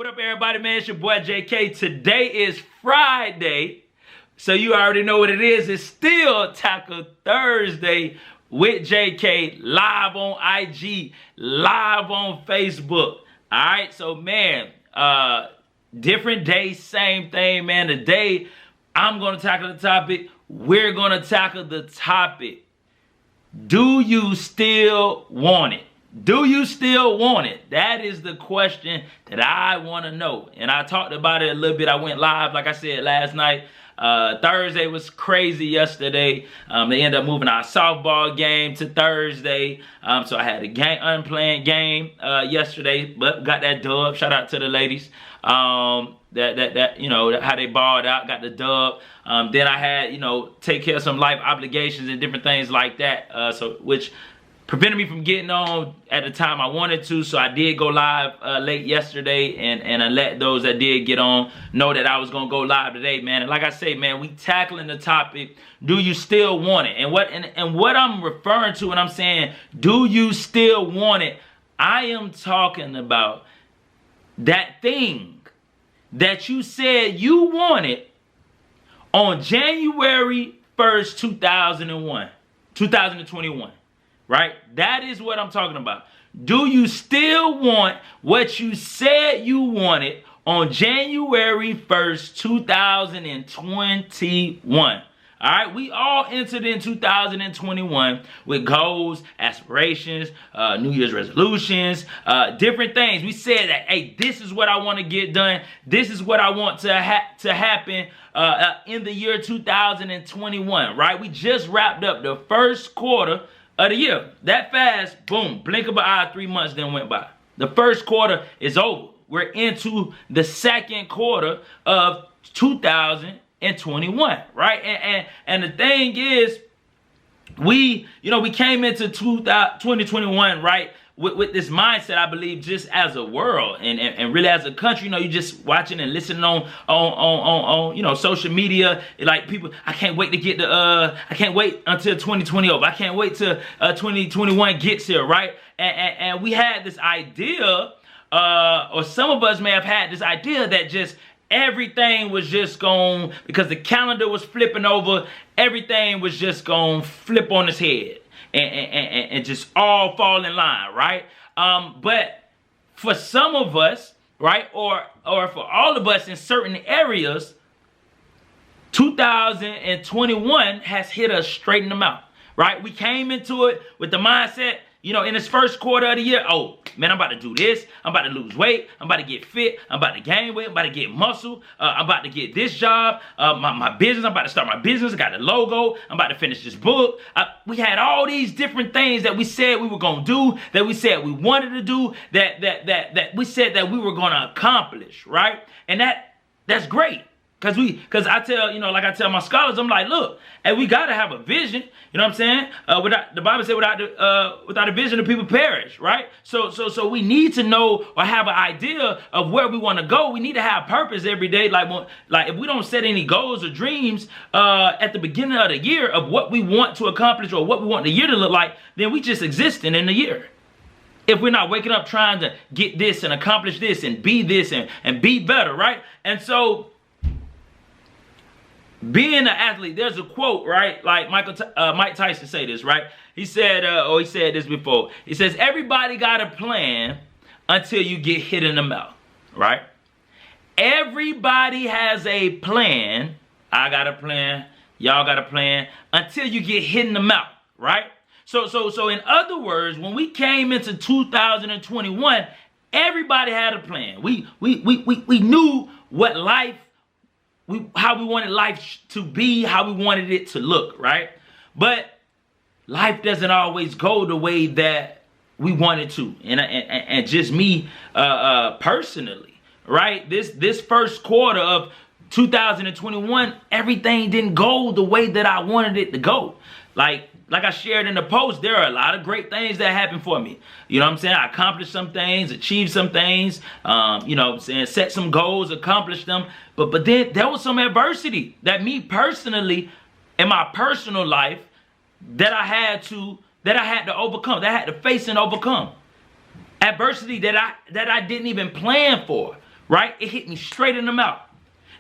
What up, everybody, man? It's your boy JK. Today is Friday, so you already know what it is. It's still Tackle Thursday with JK, live on IG, live on Facebook. All right, so man, different day, same thing, man. Today, I'm going to tackle the topic. We're going to tackle the topic. Do you still want it? Do you still want it? That is the question that I want to know. And I talked about it a little bit. I went live, like I said, last night. Thursday was crazy yesterday. They ended up moving our softball game to Thursday. So I had a unplanned game yesterday, but got that dub. Shout out to the ladies. That you know, how they balled out, got the dub. Then I had, you know, take care of some life obligations and different things like that. Which prevented me from getting on at the time I wanted to, so I did go live late yesterday, and I let those that did get on know that I was gonna go live today, man. And like I say, man, we tackling the topic, do you still want it? And what I'm referring to when I'm saying, do you still want it? I am talking about that thing that you said you wanted on January 1st, 2021. Right? That is what I'm talking about. Do you still want what you said you wanted on January 1st, 2021? All right, we all entered in 2021 with goals, aspirations, New Year's resolutions, different things. We said that, hey, this is what I want to get done. This is what I want to happen in the year 2021, right? We just wrapped up the first quarter of the year. That fast, boom, blink of an eye, 3 months then went by. The first quarter is over. We're into the second quarter of 2021, right? And the thing is, we came into 2021, right, with this mindset, I believe, just as a world and really as a country. You know, you just watching and listening on you know, social media, like people, I can't wait to get I can't wait until 2020 over. I can't wait till 2021 gets here, right? And we had this idea, or some of us may have had this idea that just everything was just going, because the calendar was flipping over, everything was just going to flip on its head. And just all fall in line, right? But for some of us, right, or for all of us in certain areas, 2021 has hit us straight in the mouth, right? We came into it with the mindset, you know, in this first quarter of the year, oh, man, I'm about to do this. I'm about to lose weight. I'm about to get fit. I'm about to gain weight. I'm about to get muscle. I'm about to get this job. My business, I'm about to start my business. I got the logo. I'm about to finish this book. We had all these different things that we said we were going to do, that we said we wanted to do, that we said that we were going to accomplish, right? And that's great. Because I tell, you know, like I tell my scholars, I'm like, look, and we got to have a vision. You know what I'm saying? The Bible said without a vision, the people perish, right? So we need to know or have an idea of where we want to go. We need to have purpose every day. Like if we don't set any goals or dreams at the beginning of the year of what we want to accomplish or what we want the year to look like, then we just existing in the year. If we're not waking up trying to get this and accomplish this and be this and be better, right? And so, being an athlete, there's a quote, right? Like Mike Tyson say this, right? He said, he said this before. He says, everybody got a plan until you get hit in the mouth, right? Everybody has a plan. I got a plan. Y'all got a plan until you get hit in the mouth, right? So in other words, when we came into 2021, everybody had a plan. We knew what life, how we wanted life to be, how we wanted it to look, right? But life doesn't always go the way that we want it to. And just me personally, right? This first quarter of 2021, everything didn't go the way that I wanted it to go. Like I shared in the post, there are a lot of great things that happened for me. You know what I'm saying? I accomplished some things, achieved some things, you know what I'm saying, set some goals, accomplished them. But then there was some adversity that me personally, in my personal life, that I had to overcome, that I had to face and overcome. Adversity that I didn't even plan for, right? It hit me straight in the mouth.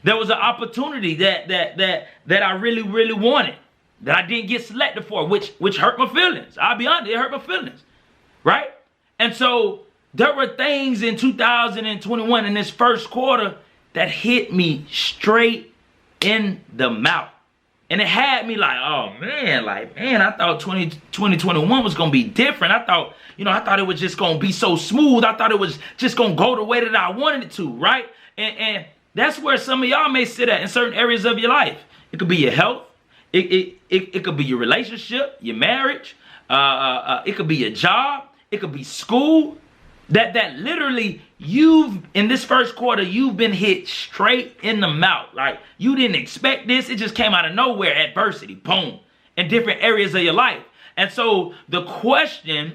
There was an opportunity that I really, really wanted, that I didn't get selected for, which hurt my feelings. I'll be honest, it hurt my feelings, right? And so there were things in 2021 in this first quarter that hit me straight in the mouth. And it had me like, oh man, I thought 2021 was going to be different. I thought it was just going to be so smooth. I thought it was just going to go the way that I wanted it to, right? And that's where some of y'all may sit at in certain areas of your life. It could be your health. It could be your relationship, your marriage. It could be your job. It could be school. That literally in this first quarter, you've been hit straight in the mouth. Like, you didn't expect this. It just came out of nowhere. Adversity, boom, in different areas of your life. And so the question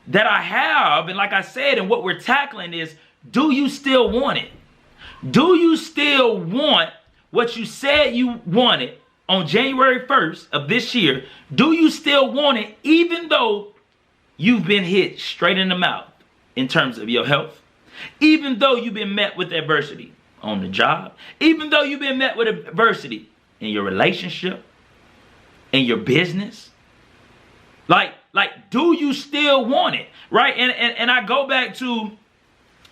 that I have, and like I said, and what we're tackling is, do you still want it? Do you still want what you said you wanted on January 1st of this year? Do you still want it, even though you've been hit straight in the mouth in terms of your health? Even though you've been met with adversity on the job? Even though you've been met with adversity in your relationship, in your business? Like, do you still want it? Right? And I go back to,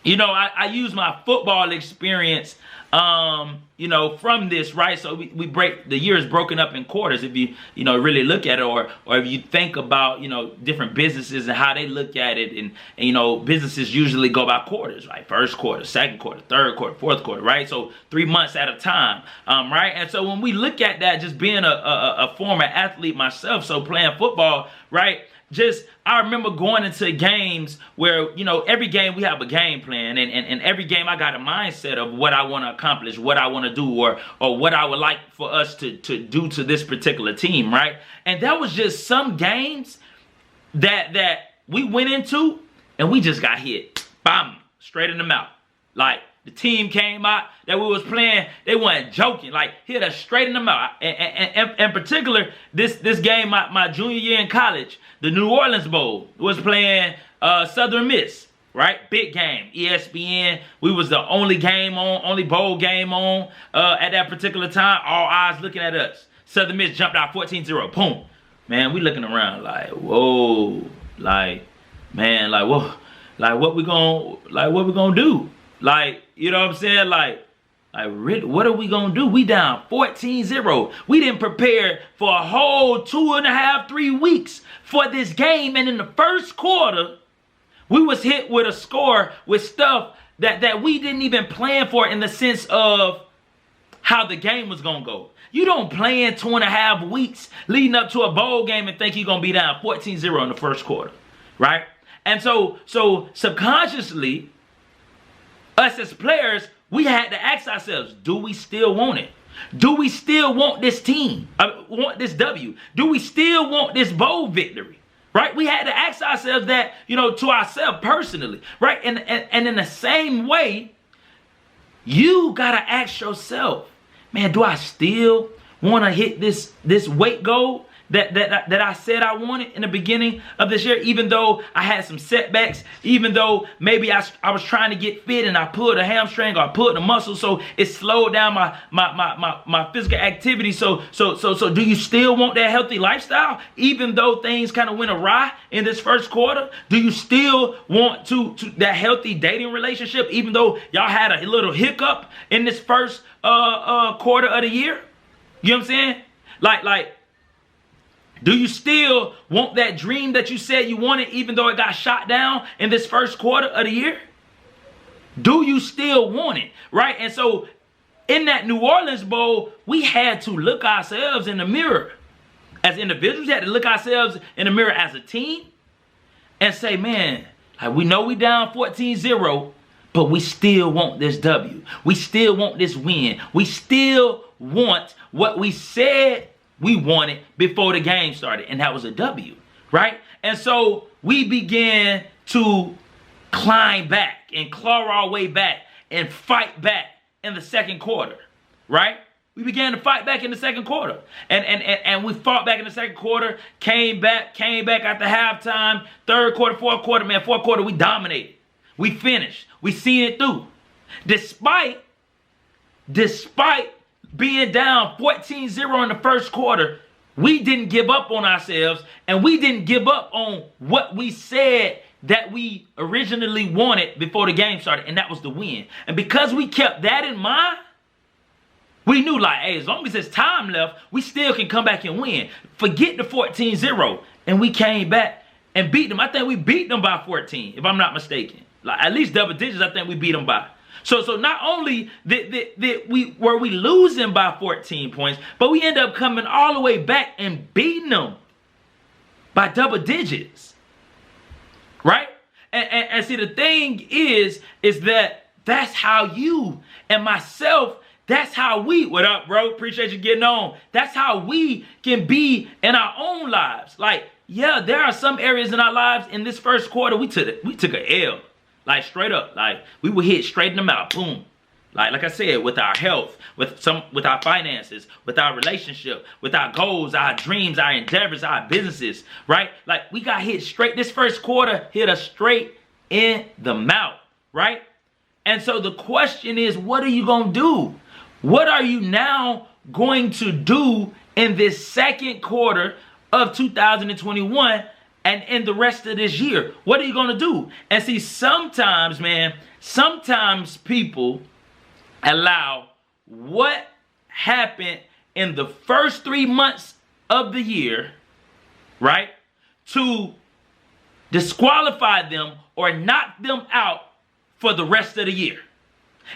I use my football experience, from this, right? So we break, the year is broken up in quarters. If you, really look at it, or if you think about, different businesses and how they look at it, and businesses usually go by quarters, right? First quarter, second quarter, third quarter, fourth quarter, right? So 3 months at a time, right? And so when we look at that, just being a former athlete myself, so playing football, right? I remember going into games where, every game we have a game plan, and every game I got a mindset of what I want to accomplish, what I want to do, or what I would like for us to do to this particular team, right? And that was just some games that we went into and we just got hit, bam, straight in the mouth. Like, the team came out that we was playing, they weren't joking, like, hit us straight in the mouth. And in particular, this game, my junior year in college, the New Orleans Bowl was playing Southern Miss, right? Big game, ESPN. We was the only bowl game on at that particular time. All eyes looking at us. Southern Miss jumped out 14-0. Boom. Man, we looking around like, whoa, like, man, like, whoa, like, what we gonna do? Like, you know what I'm saying? Like, really, what are we going to do? We down 14-0. We didn't prepare for a whole 2.5, 3 weeks for this game. And in the first quarter, we was hit with a score with stuff that we didn't even plan for, in the sense of how the game was going to go. You don't plan 2.5 weeks leading up to a bowl game and think you're going to be down 14-0 in the first quarter, right? And so subconsciously, us as players, we had to ask ourselves, do we still want it? Do we still want this team? Want this W? Do we still want this bowl victory? Right? We had to ask ourselves that, to ourselves personally. Right? And in the same way, you got to ask yourself, man, do I still want to hit this weight goal that I said I wanted in the beginning of this year, even though I had some setbacks, even though maybe I was trying to get fit and I pulled a hamstring or I pulled a muscle, so it slowed down my physical activity. So do you still want that healthy lifestyle, even though things kind of went awry in this first quarter? Do you still want to that healthy dating relationship, even though y'all had a little hiccup in this first quarter of the year? You know what I'm saying? Like, do you still want that dream that you said you wanted, even though it got shot down in this first quarter of the year? Do you still want it, right? And so in that New Orleans Bowl, we had to look ourselves in the mirror. As individuals, we had to look ourselves in the mirror as a team and say, man, like, we know we down 14-0, but we still want this W. We still want this win. We still want what we said we wanted before the game started, and that was a W, right? And so we began to climb back and claw our way back and fight back in the second quarter, right? We began to fight back in the second quarter, and we fought back in the second quarter, came back after halftime, third quarter, fourth quarter, man, fourth quarter, we dominated. We finished. We seen it through. Despite being down 14-0 in the first quarter, we didn't give up on ourselves, and we didn't give up on what we said that we originally wanted before the game started, and that was the win. And because we kept that in mind, we knew, like, hey, as long as there's time left, we still can come back and win. Forget the 14-0. And we came back and beat them. I think we beat them by 14, if I'm not mistaken. Like, at least double digits, I think we beat them by. So not only were we losing by 14 points, but we end up coming all the way back and beating them by double digits. Right? And see, the thing is that's how you and myself, that's how we, what up, bro? Appreciate you getting on. That's how we can be in our own lives. Like, yeah, there are some areas in our lives in this first quarter we took an L. Like, straight up. Like, we were hit straight in the mouth. Boom. Like I said, with our health, with our finances, with our relationship, with our goals, our dreams, our endeavors, our businesses, right? Like, we got hit straight. This first quarter hit us straight in the mouth, right? And so the question is, what are you going to do? What are you now going to do in this second quarter of 2021 and in the rest of this year? What are you going to do? And see, sometimes, man, sometimes people allow what happened in the first 3 months of the year, right, to disqualify them or knock them out for the rest of the year.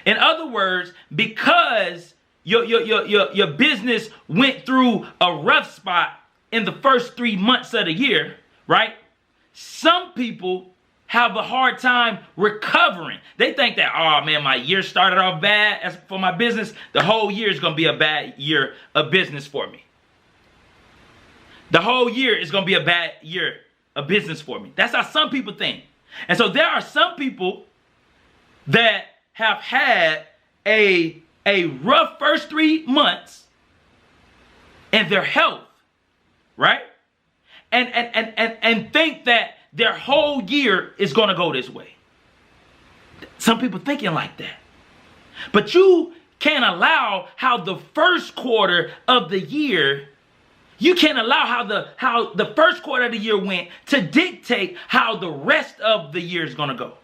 In other words, because your business went through a rough spot in the first 3 months of the year, right? Some people have a hard time recovering. They think that, oh man, my year started off bad as for my business. The whole year is going to be a bad year of business for me. The whole year is going to be a bad year of business for me. That's how some people think. And so there are some people that have had a rough first 3 months in their health, right? And think that their whole year is going to go this way. Some people thinking like that. But you can't allow how the first quarter of the year, you can't allow how the first quarter of the year went to dictate how the rest of the year is going to go.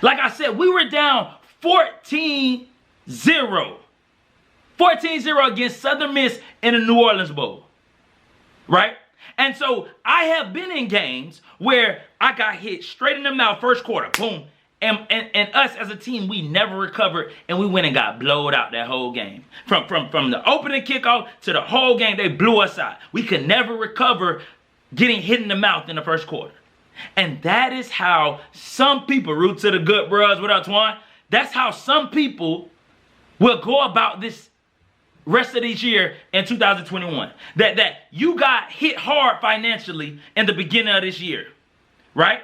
Like I said, we were down 14-0. 14-0 against Southern Miss in the New Orleans Bowl. Right? And so I have been in games where I got hit straight in the mouth first quarter. Boom. And us as a team, we never recovered, and we went and got blowed out that whole game. From the opening kickoff to the whole game, they blew us out. We could never recover getting hit in the mouth in the first quarter. And that is how some people, root to the good bros, what up, Twan? That's how some people will go about this rest of this year in 2021. That you got hit hard financially in the beginning of this year, right?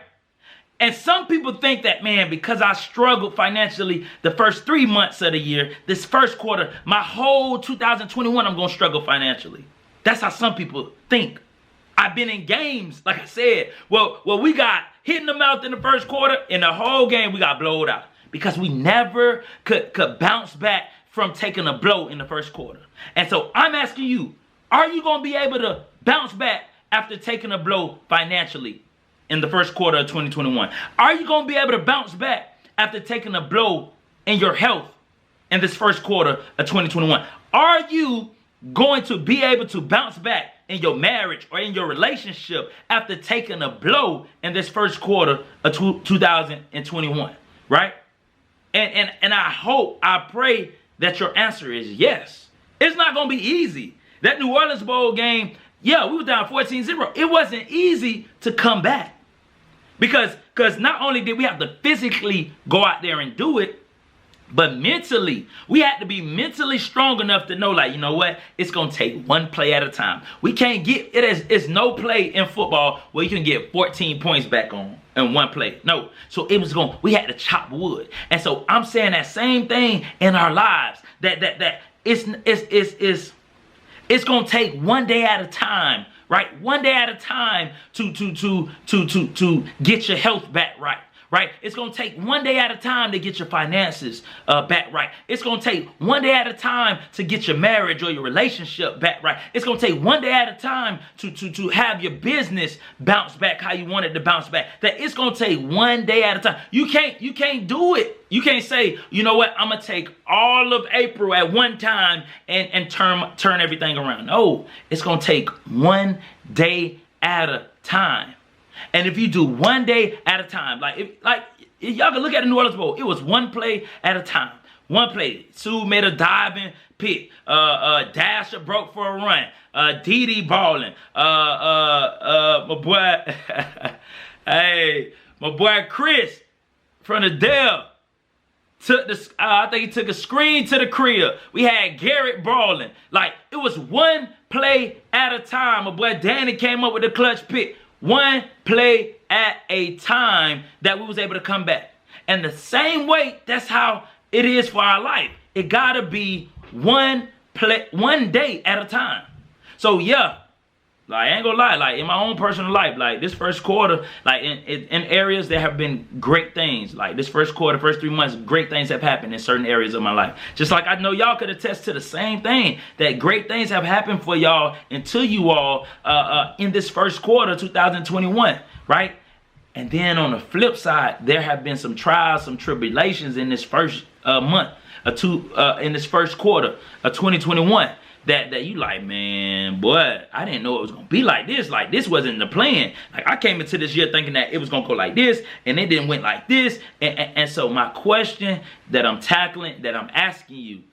And some people think that, man, because I struggled financially the first 3 months of the year, this first quarter, my whole 2021, I'm going to struggle financially. That's how some people think. I've been in games, like I said, well, we got hit in the mouth in the first quarter, and the whole game we got blowed out because we never could bounce back from taking a blow in the first quarter. And so I'm asking you, are you going to be able to bounce back after taking a blow financially in the first quarter of 2021? Are you going to be able to bounce back after taking a blow in your health in this first quarter of 2021? Are you going to be able to bounce back in your marriage or in your relationship after taking a blow in this first quarter of 2021, right? And I hope, I pray that your answer is yes. It's not going to be easy. That New Orleans Bowl game, yeah, we were down 14-0. It wasn't easy to come back. Because not only did we have to physically go out there and do it, but mentally, we had to be mentally strong enough to know, like, you know what? It's going to take one play at a time. We can't get, it's no play in football where you can get 14 points back on in one play. No. So we had to chop wood. And so I'm saying that same thing in our lives, that it's going to take one day at a time, right? One day at a time to get your health back right. right? It's going to take one day at a time to get your finances back right. It's going to take one day at a time to get your marriage or your relationship back right. It's going to take one day at a time to have your business bounce back how you want it to bounce back. That it's going to take one day at a time. You can't do it. You can't say, you know what, I'm going to take all of April at one time and turn everything around. No, it's going to take one day at a time. And if you do one day at a time, like y'all can look at the New Orleans Bowl, it was one play at a time. One play. Sue made a diving pick. Dasher broke for a run. Didi balling. My boy, hey, my boy Chris from the Dell took the. I think he took a screen to the crib. We had Garrett balling. Like it was one play at a time. My boy Danny came up with the clutch pick. One play at a time that we was able to come back. And the same way, that's how it is for our life. It gotta be one day at a time. So yeah, like I ain't gonna lie, like in my own personal life, like this first quarter, like in areas that have been great things, like this first quarter, first 3 months, great things have happened in certain areas of my life. Just like I know y'all could attest to the same thing, that great things have happened for y'all and to you all in this first quarter, 2021, right? And then on the flip side, there have been some trials, some tribulations in this first month in this first quarter of 2021. That you like, man, boy, I didn't know it was going to be like this. Like, this wasn't the plan. Like, I came into this year thinking that it was going to go like this, and it didn't went like this. And so my question that I'm tackling, that I'm asking you,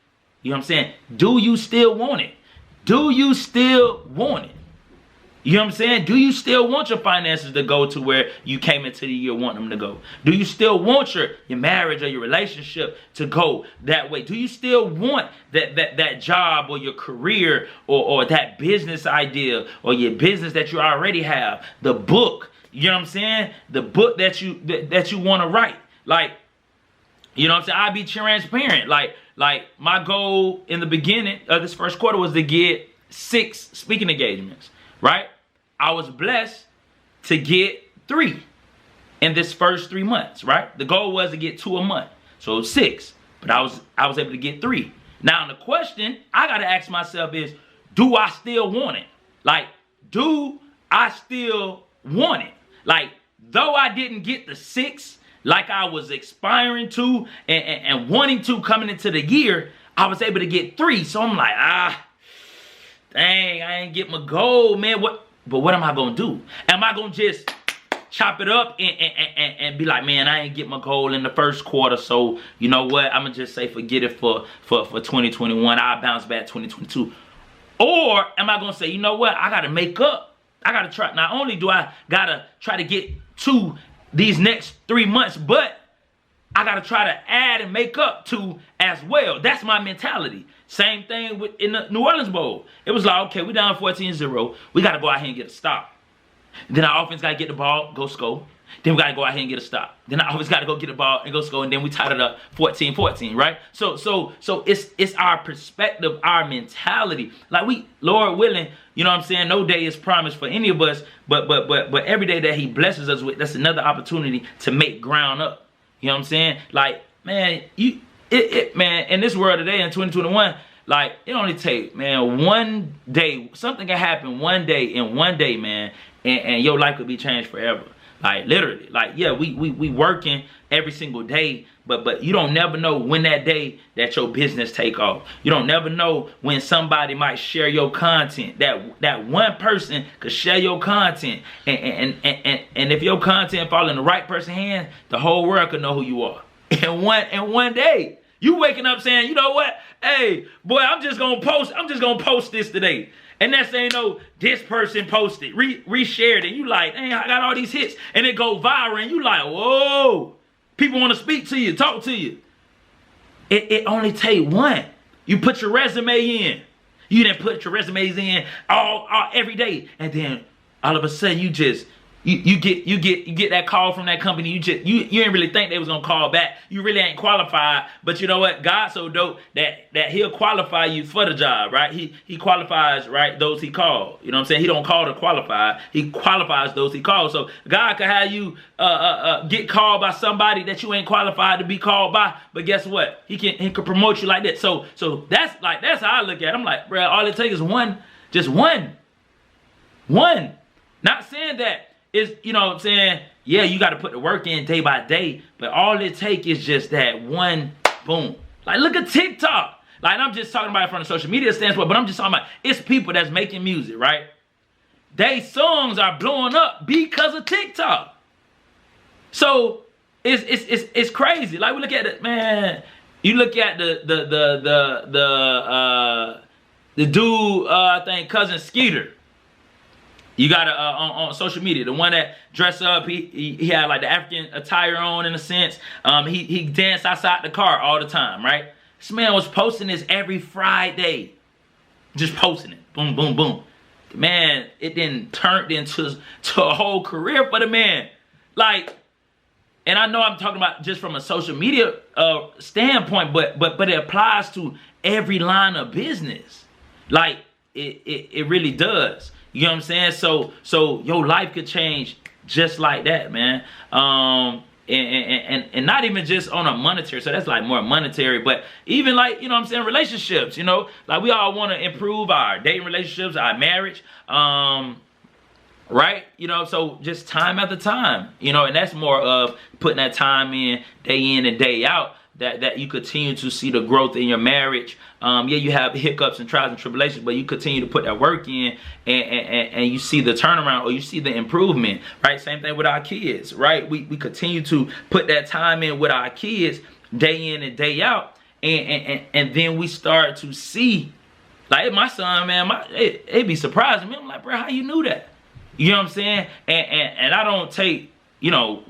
you know what I'm saying? Do you still want it? Do you still want it? You know what I'm saying? Do you still want your finances to go to where you came into the year wanting them to go? Do you still want your marriage or your relationship to go that way? Do you still want that job or your career or that business idea or your business that you already have? The book, you know what I'm saying? The book that you want to write. Like, you know what I'm saying? I'll be transparent. Like my goal in the beginning of this first quarter was to get 6 speaking engagements. Right? I was blessed to get 3 in this first 3 months, right? The goal was to get 2 a month. So 6. But I was able to get 3. Now the question I gotta ask myself is, do I still want it? Like, do I still want it? Like, though I didn't get the 6 like I was aspiring to and wanting to coming into the year, I was able to get 3. So I'm like, dang, I ain't get my goal, man. But what am I going to do? Am I going to just chop it up and be like, man, I ain't get my goal in the first quarter, so you know what? I'm going to just say forget it for 2021. I'll bounce back 2022. Or am I going to say, you know what? I got to make up. I got to try. Not only do I got to try to get to these next 3 months, but I got to try to add and make up to as well. That's my mentality. Same thing in the New Orleans Bowl. It was like, okay, we down 14-0. We got to go out here and get a stop. Then our offense got to get the ball, go score. Then we got to go out here and get a stop. Then our offense got to go get the ball and go score. And then we tied it up 14-14, right? So it's our perspective, our mentality. Like Lord willing, you know what I'm saying? No day is promised for any of us. But every day that he blesses us with, that's another opportunity to make ground up. You know what I'm saying? Like, man, man, in this world today in 2021, like, it only take, man, one day. Something can happen one day, in one day, man, and your life could be changed forever. Like, literally. Like, yeah, we working every single day, but you don't never know when that day that your business take off. You don't never know when somebody might share your content. That one person could share your content, and if your content fall in the right person's hands, the whole world could know who you are. In one day. You waking up saying, you know what? Hey, boy, I'm just gonna post this today. And that's saying, no, this person posted, reshared it. You like, dang, I got all these hits. And it go viral. And you like, whoa. People want to speak to you, talk to you. It only take one. You put your resume in. You didn't put your resumes in all every day. And then all of a sudden you just You get that call from that company. You didn't really think they was gonna call back. You really ain't qualified. But you know what? God's so dope that He'll qualify you for the job, right? He qualifies, right, those He called. You know what I'm saying? He don't call to qualify. He qualifies those He calls. So God can have you get called by somebody that you ain't qualified to be called by. But guess what? He can promote you like that. So that's how I look at it. I'm like, bro, all it takes is one. Not saying that. Is, you know what I'm saying, yeah, you got to put the work in day by day, but all it takes is just that one boom. Like, look at TikTok. Like, I'm just talking about it from the social media standpoint, but I'm just talking about it's people that's making music, right? They songs are blowing up because of TikTok. So it's crazy. Like, we look at it, man. You look at the dude, I think Cousin Skeeter. You got on social media, the one that dressed up, he had like the African attire on in a sense. He danced outside the car all the time, right? This man was posting this every Friday. Just posting it. Boom, boom, boom. Man, it then turned into a whole career for the man. Like, and I know I'm talking about just from a social media standpoint, but it applies to every line of business. Like, it really does. You know what I'm saying? So your life could change just like that, man. And not even just on a monetary. So that's like more monetary, but even like, you know what I'm saying, relationships, you know, like we all want to improve our dating relationships, our marriage, right? You know, so just time after time, you know, and that's more of putting that time in and day out. That you continue to see the growth in your marriage. Yeah, you have hiccups and trials and tribulations, but you continue to put that work in and you see the turnaround or you see the improvement, right? Same thing with our kids, right? We continue to put that time in with our kids day in and day out, and then we start to see, like my son, man, it be surprising me. I'm like, bro, how you knew that? You know what I'm saying? And I don't take, you know,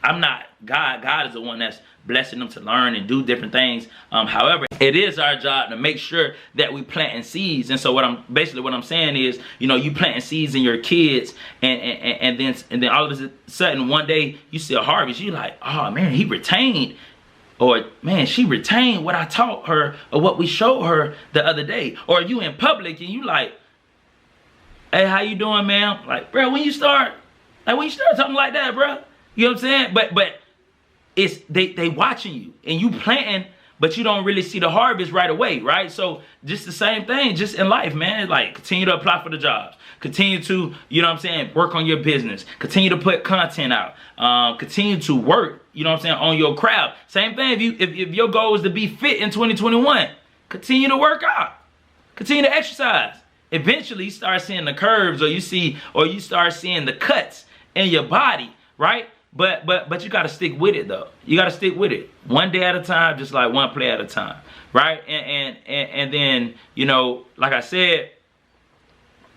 I'm not God. God is the one that's blessing them to learn and do different things. However, it is our job to make sure that we planting seeds. And so what I'm saying is, you know, you planting seeds in your kids, and then all of a sudden one day you see a harvest. You like, oh man, he retained, or man, she retained what I taught her or what we showed her the other day. Or you in public and you like, hey, how you doing, man? Like, bro, when you start talking like that, bro, you know what I'm saying? But it's they watching you and you planting, but you don't really see the harvest right away, right? So just the same thing, just in life, man. Like, continue to apply for the jobs. Continue to, you know what I'm saying, work on your business. Continue to put content out. Continue to work, you know what I'm saying, on your craft. Same thing, if your goal is to be fit in 2021, continue to work out. Continue to exercise. Eventually you start seeing the curves, or you start seeing the cuts in your body, right? But you got to stick with it, though. You got to stick with it, one day at a time, just like one play at a time, right? And then, you know, like I said,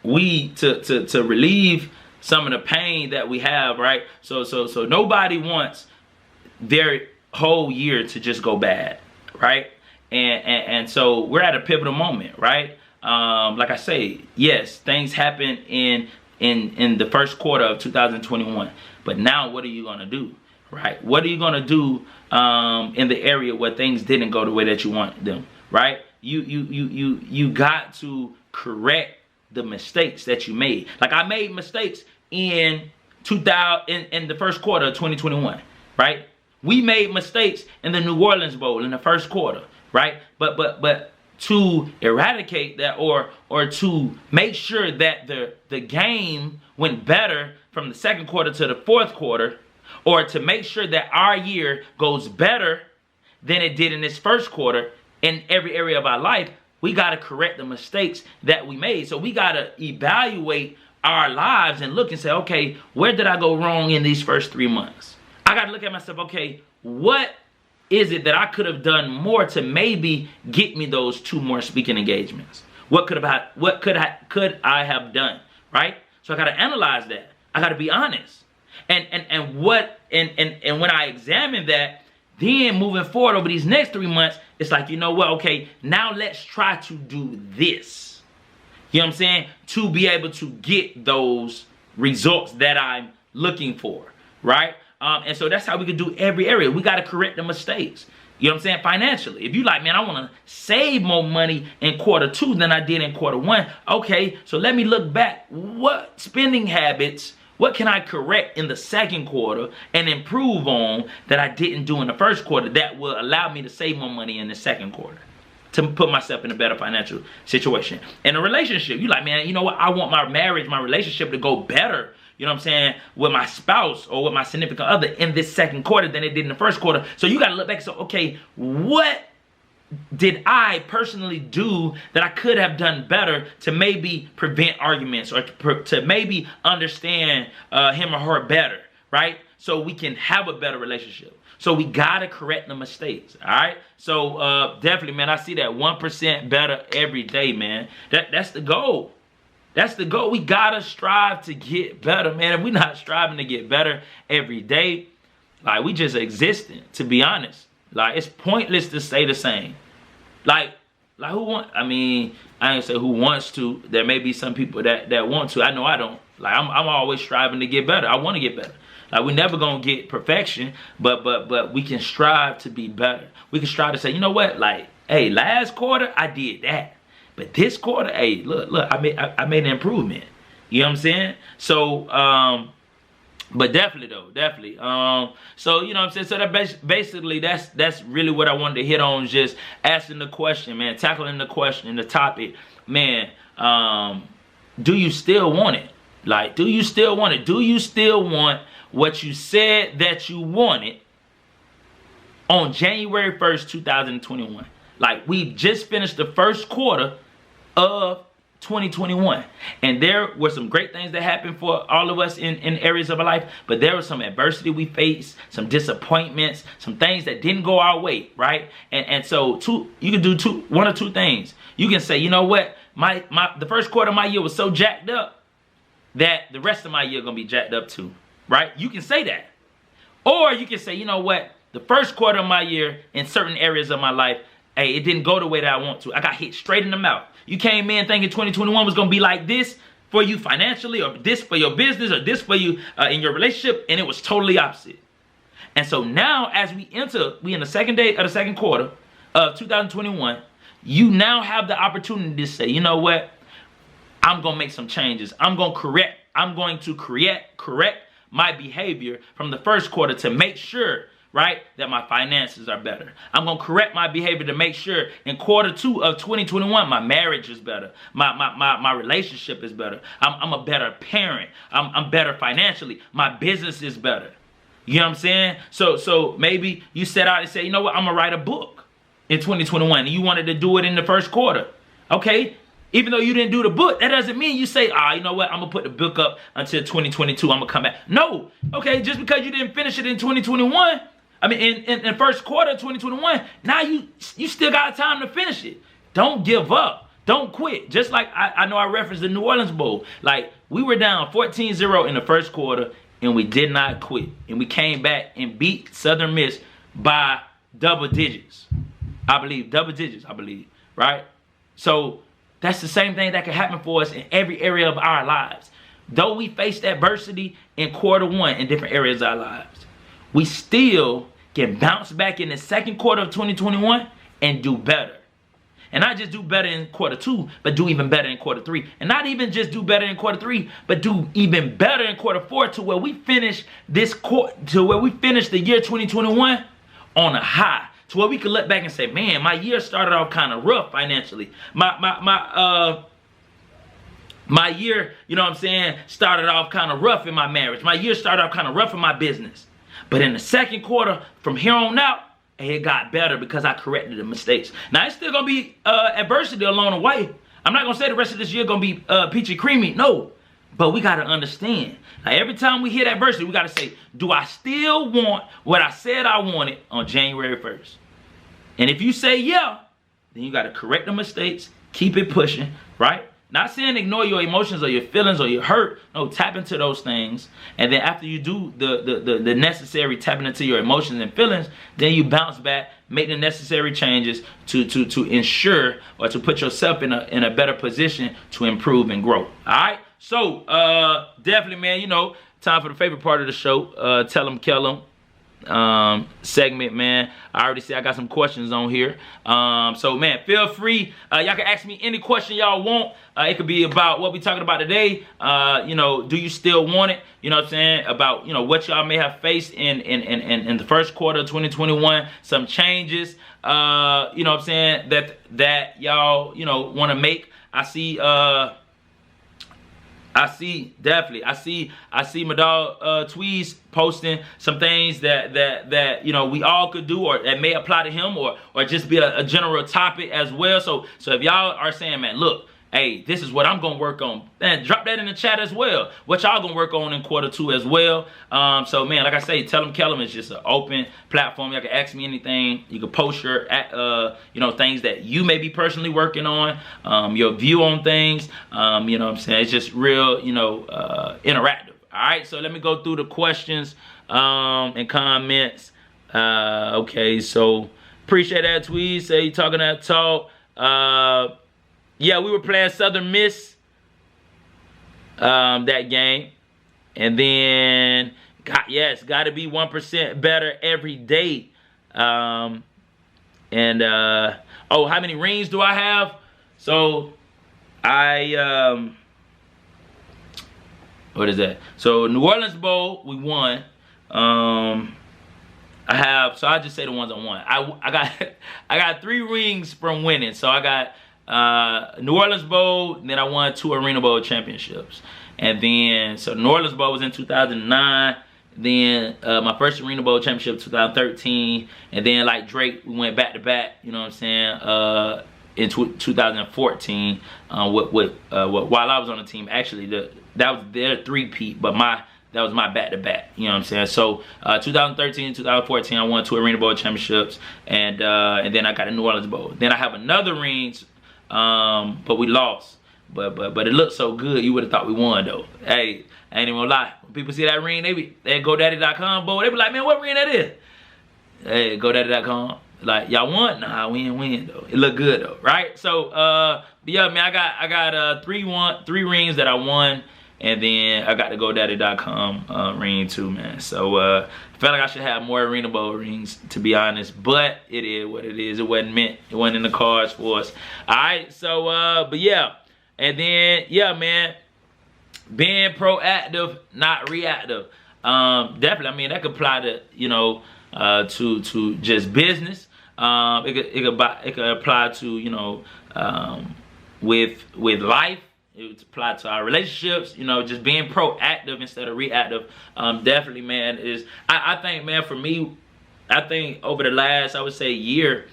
we to relieve some of the pain that we have, right? So nobody wants their whole year to just go bad, right? And so we're at a pivotal moment, right? Like I say, yes, things happen in the first quarter of 2021. But now what are you going to do, right? What are you going to do in the area where things didn't go the way that you want them, right? You got to correct the mistakes that you made. Like, I made mistakes in the first quarter of 2021, right? We made mistakes in the New Orleans Bowl in the first quarter, right? But to eradicate that, or to make sure that the game went better from the second quarter to the fourth quarter, or to make sure that our year goes better than it did in this first quarter in every area of our life, we got to correct the mistakes that we made. So we got to evaluate our lives and look and say, okay, where did I go wrong in these first 3 months? I got to look at myself, okay, what is it that I could have done more to maybe get me those 2 more speaking engagements? What could I have done, right? So I got to analyze that. I got to be honest. And when I examine that, then moving forward over these next 3 months, it's like, you know what? Okay, now let's try to do this. You know what I'm saying? To be able to get those results that I'm looking for, right? And so that's how we can do every area. We got to correct the mistakes. You know what I'm saying? Financially. If you like, man, I want to save more money in quarter 2 than I did in quarter 1. Okay, so let me look back. What spending habits, what can I correct in the second quarter and improve on that I didn't do in the first quarter that will allow me to save more money in the second quarter? To put myself in a better financial situation. In a relationship, you like, man, you know what? I want my marriage, my relationship to go better, you know what I'm saying, with my spouse or with my significant other in this second quarter than it did in the first quarter. So you got to look back and say, okay, what did I personally do that I could have done better to maybe prevent arguments or to maybe understand him or her better, right? So we can have a better relationship. So we got to correct the mistakes, all right? So definitely, man, I see that 1% better every day, man. That's the goal. That's the goal. We got to strive to get better, man. If we're not striving to get better every day, like, we just existing, to be honest. Like, it's pointless to stay the same. Like who want? I mean, I ain't say who wants to. There may be some people that want to. I know I don't. Like, I'm always striving to get better. I want to get better. Like, we're never gonna get perfection, but we can strive to be better. We can strive to say, you know what? Like, hey, last quarter I did that, but this quarter, hey, look, I made an improvement. You know what I'm saying? So, but definitely. So, you know what I'm saying? So that basically that's really what I wanted to hit on, just asking the question, man, tackling the question, the topic, man. Do you still want it? Like, do you still want it? Do you still want what you said that you wanted on January 1st, 2021? Like, we just finished the first quarter of 2021, and there were some great things that happened for all of us in areas of our life, but there was some adversity we faced, some disappointments, some things that didn't go our way, right? And so you can do one or two things. You can say, you know what, the first quarter of my year was so jacked up that the rest of my year gonna be jacked up too. Right? You can say that. Or you can say, you know what? The first quarter of my year in certain areas of my life, hey, it didn't go the way that I want to. I got hit straight in the mouth. You came in thinking 2021 was going to be like this for you financially, or this for your business, or this for you in your relationship, and it was totally opposite. And so now, as we in the second day of the second quarter of 2021, you now have the opportunity to say, you know what? I'm going to make some changes. I'm going to correct my behavior from the first quarter to make sure, right, that my finances are better. I'm going to correct my behavior to make sure in quarter 2 of 2021, my marriage is better. My relationship is better. I'm a better parent. I'm better financially. My business is better. You know what I'm saying? So maybe you set out and say, you know what, I'm going to write a book in 2021. And you wanted to do it in the first quarter. Okay. Even though you didn't do the book, that doesn't mean you say, you know what, I'm going to put the book up until 2022. I'm going to come back. No. Okay, just because you didn't finish it in 2021, I mean, in first quarter of 2021, now you still got time to finish it. Don't give up. Don't quit. Just like I know I referenced the New Orleans Bowl. Like, we were down 14-0 in the first quarter, and we did not quit. And we came back and beat Southern Miss by double digits. I believe, right? So that's the same thing that can happen for us in every area of our lives. Though we faced adversity in quarter 1 in different areas of our lives, we still can bounce back in the second quarter of 2021 and do better. And not just do better in quarter 2, but do even better in quarter 3. And not even just do better in quarter 3, but do even better in quarter 4, to where we finish the year 2021 on a high. To where we can look back and say, man, my year started off kind of rough financially. My year, you know what I'm saying, started off kind of rough in my marriage. My year started off kind of rough in my business. But in the second quarter, from here on out, it got better because I corrected the mistakes. Now, it's still going to be adversity along the way. I'm not going to say the rest of this year going to be peachy creamy. No. But we got to understand. Like, every time we hit adversity, we got to say, do I still want what I said I wanted on January 1st? And if you say yeah, then you got to correct the mistakes, keep it pushing, right? Not saying ignore your emotions or your feelings or your hurt. No, tap into those things. And then after you do the necessary tapping into your emotions and feelings, then you bounce back, make the necessary changes to ensure or to put yourself in a better position to improve and grow. All right? So, definitely, man, you know, time for the favorite part of the show. Tell them Kellem segment, man. I already said I got some questions on here. So man, feel free. Y'all can ask me any question y'all want. It could be about what we talking about today. You know, do you still want it? You know what I'm saying? About, you know, what y'all may have faced in the first quarter of 2021. Some changes, you know what I'm saying, that y'all, you know, want to make. I see my dog Tweez posting some things that you know we all could do, or that may apply to him, or just be a general topic as well. So if y'all are saying, man, look, hey, this is what I'm gonna work on, man, drop that in the chat as well. What y'all gonna work on in Q2 as well. So man, like I say, Tell them Kellem is just an open platform. Y'all can ask me anything. You can post your you know, things that you may be personally working on, your view on things. You know what I'm saying? It's just real, you know, interactive. All right, so let me go through the questions and comments. Okay, so appreciate that, Tweez. Say you talking that talk. Yeah, we were playing Southern Miss that game. And then, got to be 1% better every day. Oh, how many rings do I have? So, what is that? So, New Orleans Bowl, we won. I just say the ones I won. I got 3 rings from winning. So, I got New Orleans Bowl, then I won 2 Arena Bowl championships. And then, so New Orleans Bowl was in 2009. Then my first Arena Bowl championship 2013. And then like Drake, we went back to back, you know what I'm saying, in 2014 while I was on the team. Actually, that was their 3-peat, but that was my back-to-back, you know what I'm saying? So 2013, 2014, I won 2 Arena Bowl championships, and then I got a New Orleans Bowl. Then I have another rings, but we lost. But it looked so good, you would have thought we won though. Hey, I ain't even gonna lie. When people see that ring, they GoDaddy.com, boy, they be like, man, what ring that is? Hey, GoDaddy.com. Like, y'all won? Nah, we ain't win though. It looked good though, right? So but yeah, man, I got 3 rings that I won. And then I got the GoDaddy.com ring too, man. So I felt like I should have more Arena Bowl rings, to be honest. But it is what it is. It wasn't in the cards for us. All right. So but yeah, and then yeah, man, being proactive, not reactive. Definitely. I mean, that could apply to, you know, to just business. It could apply to, you know, with life. It applies to our relationships, you know, just being proactive instead of reactive. Definitely, man, I think, man, for me, I think over the last, I would say year,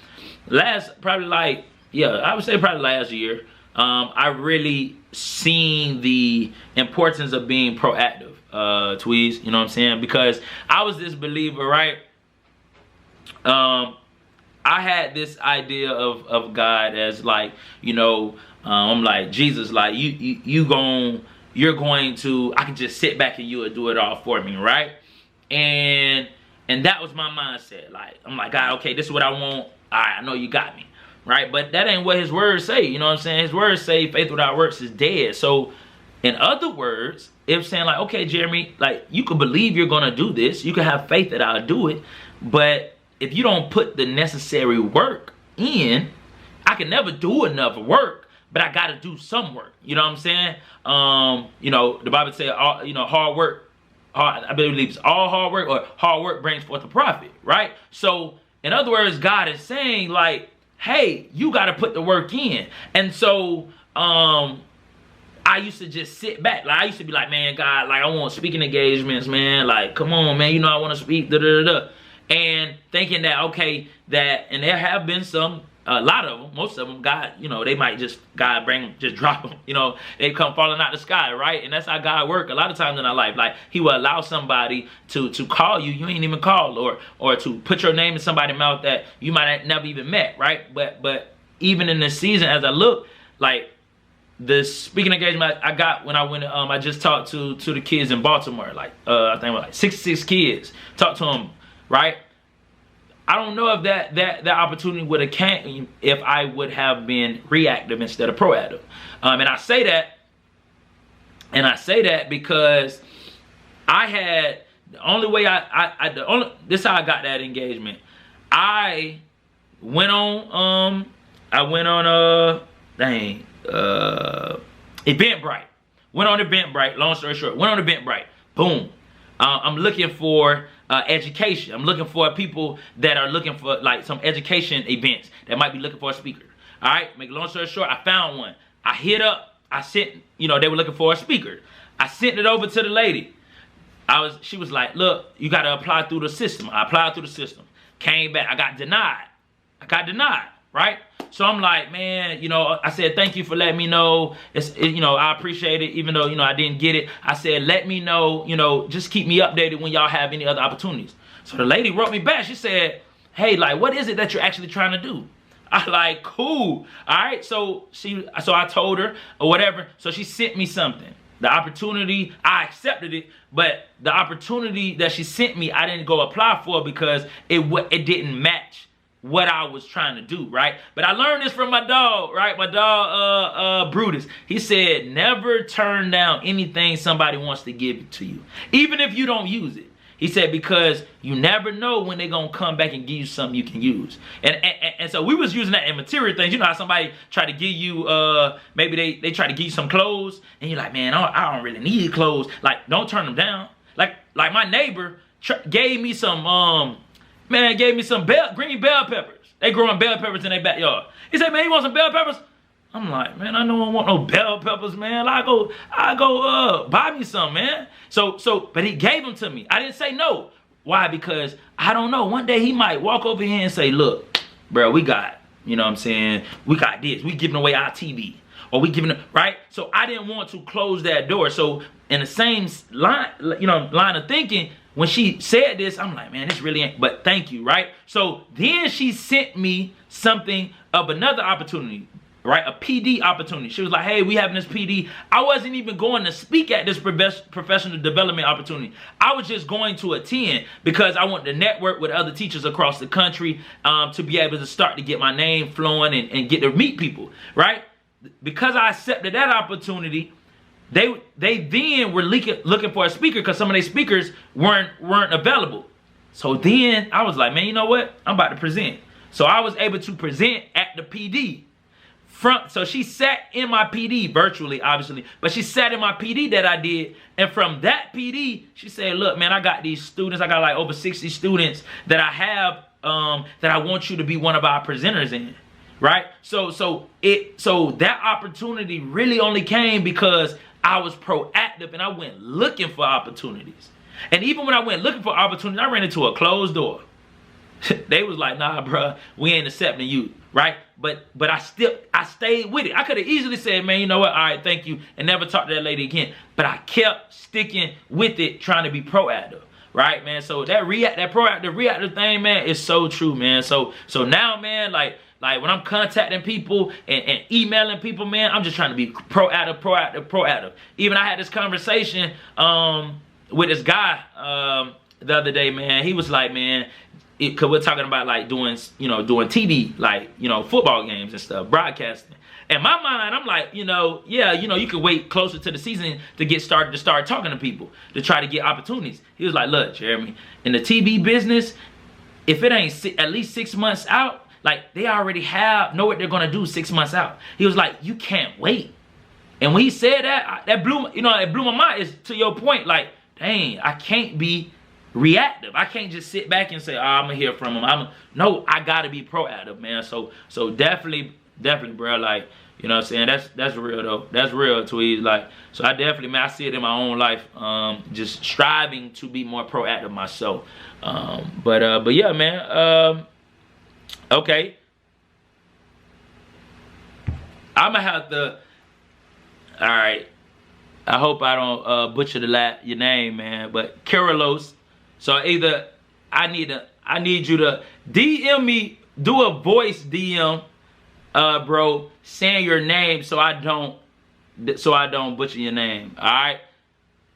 probably last year, I really seen the importance of being proactive, Tweez, you know what I'm saying? Because I was this believer, right? I had this idea of God as like, you know, I'm like, Jesus, like you're going to, I can just sit back and you will do it all for me, right? And that was my mindset. Like, I'm like, God, okay, this is what I want. All right, I know you got me, right? But that ain't what his words say, you know what I'm saying? His words say faith without works is dead. So in other words, it's saying like, okay, Jeremy, like you can believe you're going to do this. You can have faith that I'll do it. But if you don't put the necessary work in, I can never do enough work. But I got to do some work. You know what I'm saying? You know, the Bible says, you know, hard work, I believe it's all hard work, or hard work brings forth a profit, right? So, in other words, God is saying, like, hey, you got to put the work in. And so, I used to just sit back. Like, I used to be like, man, God, like, I want speaking engagements, man. Like, come on, man, you know I want to speak, da-da-da-da. And thinking that, okay, and there have been some, a lot of them, most of them, God, you know, they might just, God bring them, just drop them, you know, they come falling out the sky, right? And that's how God works a lot of times in our life. Like, he will allow somebody to call you ain't even called, or to put your name in somebody's mouth that you might have never even met, right? But even in this season, as I look, like, the speaking engagement I got when I went, I just talked to the kids in Baltimore, like, I think it was like 66 kids, talked to them, right? I don't know if that opportunity would have came if I would have been reactive instead of proactive. And I say that because I had the only way this is how I got that engagement. I went on Eventbrite. Went on Eventbrite. Long story short, went on Eventbrite. Boom. I'm looking for education. I'm looking for people that are looking for like some education events that might be looking for a speaker. All right. Make a long story short, I found one. I hit up. I sent. You know, they were looking for a speaker. I sent it over to the lady. She was like, look, you got to apply through the system. I applied through the system. Came back. I got denied. Right? So I'm like, man, you know, I said, thank you for letting me know. You know, I appreciate it, even though, you know, I didn't get it. I said, let me know, you know, just keep me updated when y'all have any other opportunities. So the lady wrote me back. She said, hey, like, what is it that you're actually trying to do? I like, cool. All right. So I told her or whatever. So she sent me something. The opportunity, I accepted it, but the opportunity that she sent me, I didn't go apply for because it didn't match what I was trying to do, right? But I learned this from my dog, right? My dog, Brutus. He said, never turn down anything somebody wants to give to you, even if you don't use it. He said, because you never know when they're going to come back and give you something you can use. And so we was using that in material things. You know how somebody try to give you, maybe they try to give you some clothes, and you're like, man, I don't really need clothes. Like, don't turn them down. Like my neighbor gave me some, green bell peppers. They growing bell peppers in their backyard. He said, man, you want some bell peppers? I'm like, man, I don't want no bell peppers, man. I go buy me some, man. But he gave them to me. I didn't say no. Why? Because I don't know. One day he might walk over here and say, look, bro, we got, you know what I'm saying? We got this. We giving away our TV. Or we giving it, right? So I didn't want to close that door. So in the same line of thinking, when she said this, I'm like, man, this really ain't, but thank you, right? So then she sent me something of another opportunity, right? A PD opportunity. She was like, hey, we having this PD. I wasn't even going to speak at this professional development opportunity. I was just going to attend because I want to network with other teachers across the country to be able to start to get my name flowing and get to meet people, right? Because I accepted that opportunity, they then were looking for a speaker because some of their speakers weren't available. So then I was like, man, you know what? I'm about to present. So I was able to present at the PD. So she sat in my PD virtually, obviously, but she sat in my PD that I did. And from that PD, she said, look, man, I got these students. I got like over 60 students that I have that I want you to be one of our presenters in. Right? So that opportunity really only came because I was proactive and I went looking for opportunities. And even when I went looking for opportunities, I ran into a closed door. They was like, nah, bro, we ain't accepting you, right? But I stayed with it. I could have easily said, man, you know what? All right, thank you, and never talk to that lady again. But I kept sticking with it, trying to be proactive. Right, man? So that proactive, reactive thing, man, is so true, man. So now, man, like when I'm contacting people and emailing people, man, I'm just trying to be proactive. Even I had this conversation with this guy the other day, man. He was like, man, because we're talking about like doing TV, like, football games and stuff, broadcasting. In my mind, I'm like, yeah, you can wait closer to the season to start talking to people, to try to get opportunities. He was like, look, Jeremy, in the TV business, if it ain't at least 6 months out, like they already know what they're gonna do 6 months out. He was like, you can't wait. And when he said that, it blew my mind. Is to your point, like, dang, I can't be reactive. I can't just sit back and say, oh, I'm gonna hear from him. No, I gotta be proactive, man. So definitely, bro, like, you know what I'm saying? That's real though. That's real, Tweez. Like, so I definitely, man, I see it in my own life. Just striving to be more proactive myself. But yeah, man. Okay. I'm gonna have to. All right. I hope I don't butcher your name, man. But Carlos. So either I need you to DM me, do a voice DM, bro, saying your name so I don't butcher your name. All right,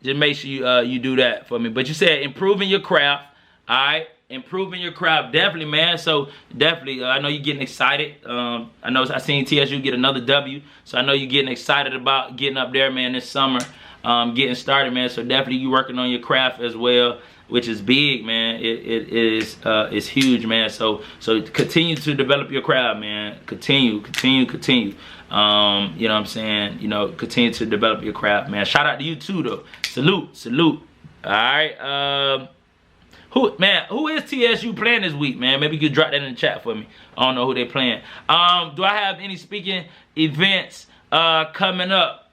just make sure you do that for me. But you said improving your craft. All right, improving your craft, definitely, man. So definitely, I know you're getting excited. I know I seen TSU get another W, so I know you're getting excited about getting up there, man, this summer. getting started, man. So definitely you working on your craft as well, which is big, man. It is it's huge, man. So continue to develop your craft, man. Continue. You know what I'm saying? You know, continue to develop your craft, man. Shout out to you too, though. Salute. All right. Who is TSU playing this week, man? Maybe you could drop that in the chat for me. I don't know who they playing. Do I have any speaking events coming up?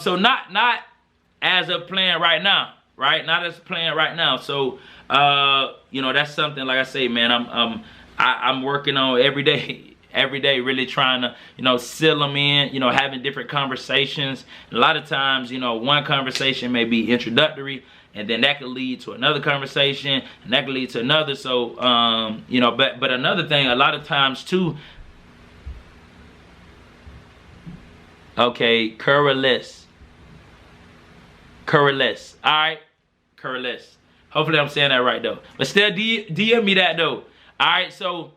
So not as of playing right now, right? Not as playing right now. So you know, that's something, like I say, man, I'm working on every day, really trying to, you know, seal them in, you know, having different conversations. A lot of times, you know, one conversation may be introductory, and then that could lead to another conversation, and that could lead to another. So, you know, but another thing, a lot of times too, okay, Curless. All right, Curless. Hopefully I'm saying that right, though. But still, DM me that, though. All right, so,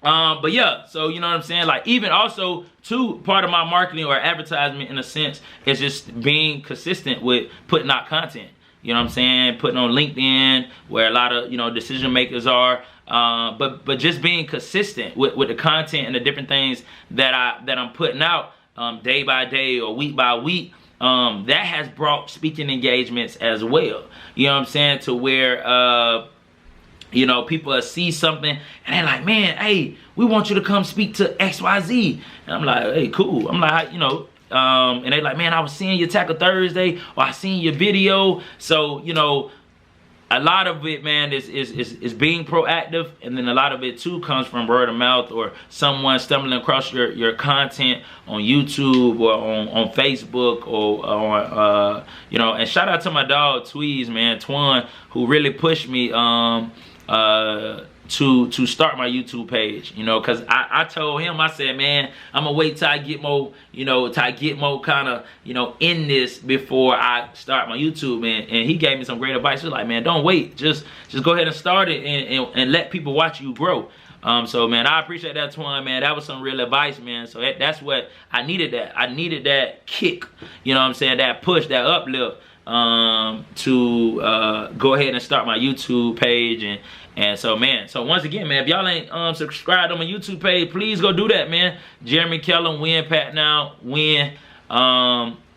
but yeah, so you know what I'm saying? Like, even also, too, part of my marketing or advertisement, in a sense, is just being consistent with putting out content. You know what I'm saying? Putting on LinkedIn, where a lot of, you know, decision makers are. But just being consistent with the content and the different things that I'm putting out day by day or week by week. That has brought speaking engagements as well. You know what I'm saying? To where you know, people see something and they're like, man, hey, we want you to come speak to XYZ. And I'm like, hey, cool. I'm like, you know, and they're like, man, I was seeing your Tackle Thursday, or I seen your video. So, you know, a lot of it, man, is being proactive, and then a lot of it too comes from word of mouth, or someone stumbling across your content on YouTube or on Facebook, or on you know. And shout out to my dog Tweez, man, Twan, who really pushed me to start my YouTube page, you know, because I told him, I said, man, I'm gonna wait till I get more, you know, till I get more kind of, you know, in this before I start my YouTube, man. And he gave me some great advice. He's like, man, don't wait, just go ahead and start it, and let people watch you grow. So man, I appreciate that, Twan, man. That was some real advice, man. So that's what I needed. I needed that kick, you know what I'm saying, that push, that uplift, to go ahead and start my YouTube page. And so, man, so once again, man, if y'all ain't subscribed on my YouTube page, please go do that, man. Jeremy Kellem, win, Pat now, win.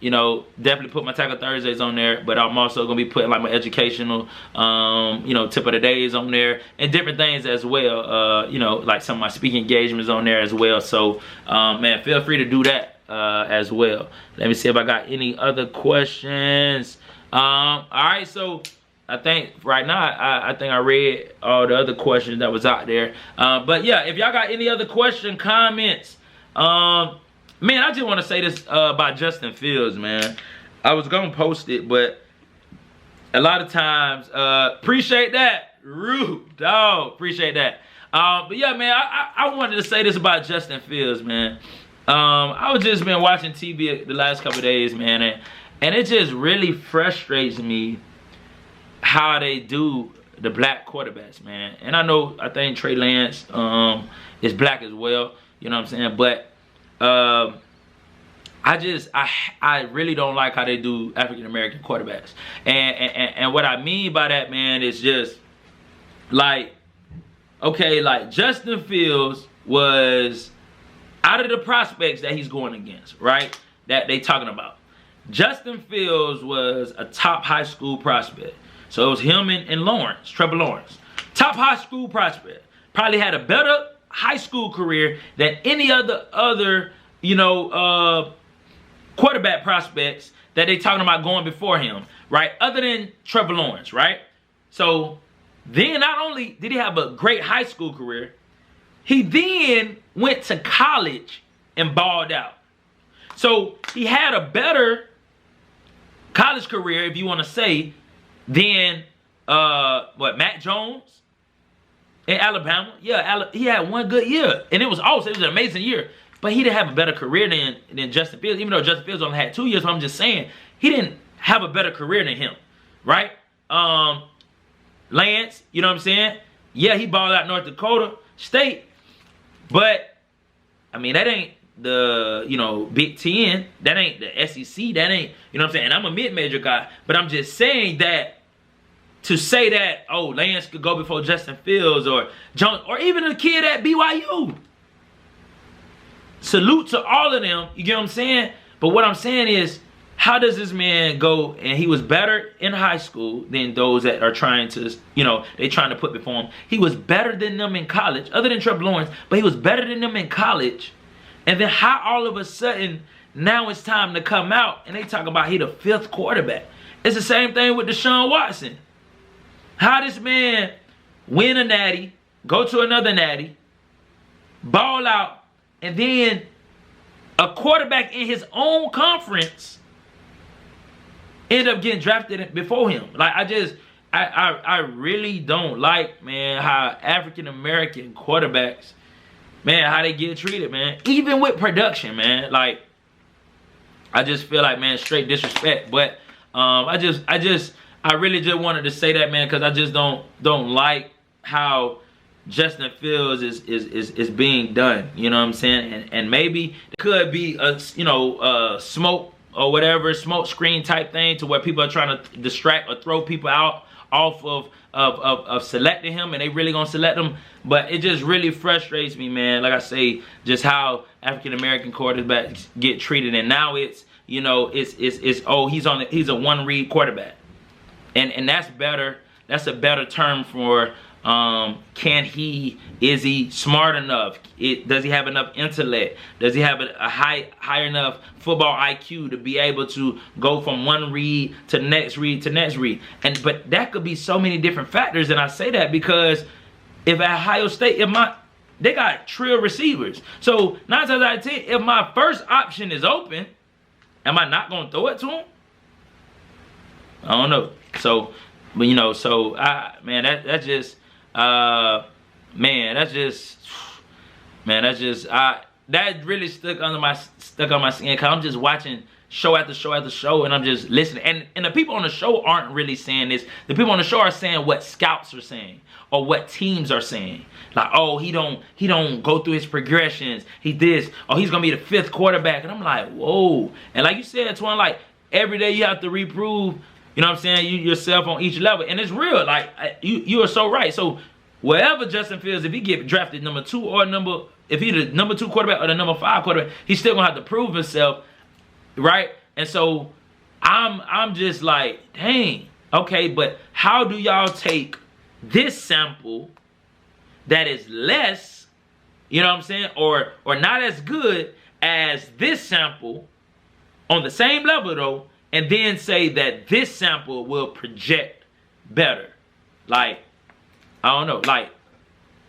You know, definitely put my Tackle Thursdays on there, but I'm also gonna be putting like my educational, you know, tip of the days on there, and different things as well. You know, like some of my speaking engagements on there as well. So, man, feel free to do that as well. Let me see if I got any other questions. All right, so I think right now, I think I read all the other questions that was out there. But yeah, if y'all got any other question, comments, man, I just want to say this about Justin Fields, man. I was going to post it, but a lot of times, appreciate that. Rude, dog. Appreciate that. But yeah, man, I wanted to say this about Justin Fields, man. I was just been watching TV the last couple of days, man, and it just really frustrates me how they do the black quarterbacks, man. And I think Trey Lance is black as well, you know what I'm saying? But I really don't like how they do African American quarterbacks. And what I mean by that, man, is just like, okay, like Justin Fields was, out of the prospects that he's going against, right, that they talking about, Justin Fields was a top high school prospect. So it was him and Lawrence, Trevor Lawrence. Top high school prospect. Probably had a better high school career than any other you know, quarterback prospects that they talking about going before him, right? Other than Trevor Lawrence, right? So then not only did he have a great high school career, he then went to college and balled out. So he had a better college career, if you want to say, than Matt Jones in Alabama. Yeah, he had one good year, and it was awesome. It was an amazing year. But he didn't have a better career than Justin Fields, even though Justin Fields only had 2 years. So I'm just saying, he didn't have a better career than him, right? Lance, you know what I'm saying? Yeah, he balled out North Dakota State, but I mean, that ain't the, you know, Big Ten. That ain't the SEC. That ain't, you know what I'm saying? And I'm a mid-major guy. But I'm just saying that to say that, oh, Lance could go before Justin Fields or John, or even a kid at BYU. Salute to all of them. You get what I'm saying? But what I'm saying is, how does this man go, and he was better in high school than those that are trying to, you know, they trying to put before him. He was better than them in college, other than Trevor Lawrence, but he was better than them in college. And then how all of a sudden, now it's time to come out, and they talk about he the 5th quarterback. It's the same thing with Deshaun Watson. How this man win a natty, go to another natty, ball out, and then a quarterback in his own conference end up getting drafted before him. Like, I really don't like, man, how African-American quarterbacks, man, how they get treated, man. Even with production, man. Like, I just feel like, man, straight disrespect. But I really just wanted to say that, man, because I just don't like how Justin Fields is being done. You know what I'm saying? And maybe it could be a, you know, smoke or whatever, smoke screen type thing, to where people are trying to distract or throw people out off of selecting him, and they really gonna select him. But it just really frustrates me, man. Like I say, just how African American quarterbacks get treated, and now it's, you know, it's oh, he's a one read quarterback, and that's better. That's a better term for is he smart enough? Does he have enough intellect? Does he have a high enough football IQ to be able to go from one read to next read to next read? But that could be so many different factors, and I say that because if at Ohio State, they got trill receivers. So 9 times out of 10, if my first option is open, am I not gonna throw it to him? I don't know. So, but you know, so man, that really stuck on my skin, because I'm just watching show after show after show, and I'm just listening. And the people on the show aren't really saying this. The people on the show are saying what scouts are saying or what teams are saying. Like, oh, he don't go through his progressions. He this, or he's gonna be the 5th quarterback. And I'm like, whoa. And like you said, Twan, like every day you have to reprove, you know what I'm saying, yourself on each level. And it's real. Like, you are so right. So wherever Justin Fields, if he get drafted number 2 or if he's the number 2 quarterback or the number 5 quarterback, he's still gonna have to prove himself, right? And so I'm just like, dang, okay, but how do y'all take this sample that is less, you know what I'm saying, or not as good as this sample on the same level though, and then say that this sample will project better? Like, I don't know, like